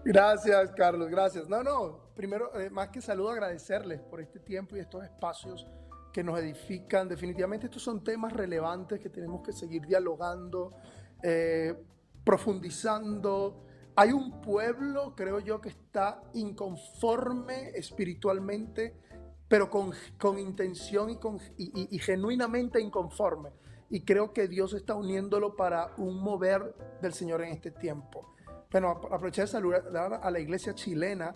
Gracias, Carlos, gracias. Primero, más que saludo, agradecerles por este tiempo y estos espacios que nos edifican. Definitivamente estos son temas relevantes que tenemos que seguir dialogando, profundizando. Hay un pueblo, creo yo, que está inconforme espiritualmente, pero con intención y genuinamente inconforme. Y creo que Dios está uniéndolo para un mover del Señor en este tiempo. Bueno, aprovechar de saludar a la iglesia chilena.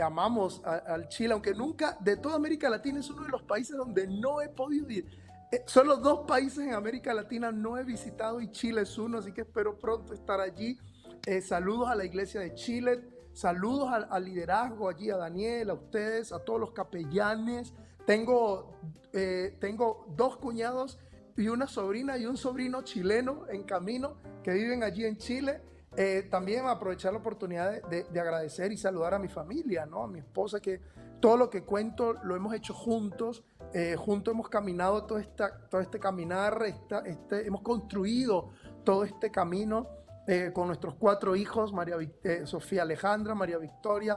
Amamos al Chile, aunque nunca, de toda América Latina, es uno de los países donde no he podido ir. Son los 2 países en América Latina no he visitado y Chile es uno, así que espero pronto estar allí. Saludos a la iglesia de Chile, saludos al liderazgo allí, a Daniel, a ustedes, a todos los capellanes. Tengo 2 cuñados y una sobrina y un sobrino chileno en camino que viven allí en Chile. También aprovechar la oportunidad de agradecer y saludar a mi familia, ¿no? A mi esposa, que todo lo que cuento lo hemos hecho juntos. Juntos hemos caminado todo este caminar, hemos construido todo este camino con nuestros 4 hijos, Sofía Alejandra, María Victoria,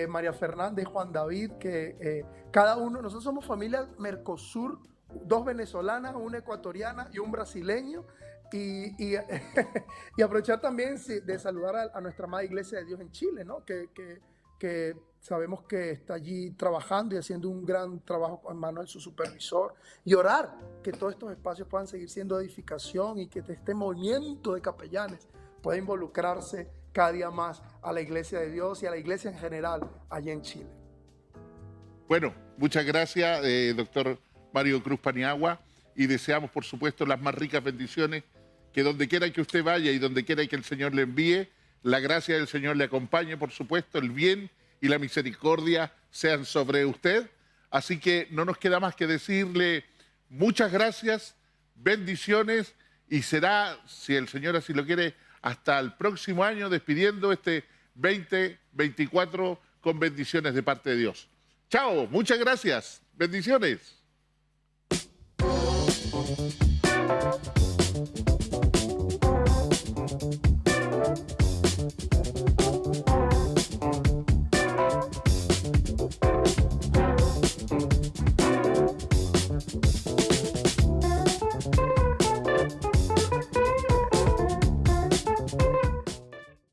María Fernanda y Juan David, que cada uno, nosotros somos familia Mercosur, 2 venezolanas, una ecuatoriana y un brasileño. Y aprovechar también de saludar a nuestra amada Iglesia de Dios en Chile, ¿no? Que sabemos que está allí trabajando y haciendo un gran trabajo en manos de su supervisor, y orar que todos estos espacios puedan seguir siendo edificación y que este movimiento de capellanes pueda involucrarse cada día más a la Iglesia de Dios y a la Iglesia en general allá en Chile. Bueno, muchas gracias, doctor Mario Cruz Paniagua, y deseamos, por supuesto, las más ricas bendiciones, que donde quiera que usted vaya y donde quiera que el Señor le envíe, la gracia del Señor le acompañe, por supuesto, el bien y la misericordia sean sobre usted. Así que no nos queda más que decirle muchas gracias, bendiciones, y será, si el Señor así lo quiere, hasta el próximo año, despidiendo este 2024 con bendiciones de parte de Dios. Chao, muchas gracias, bendiciones.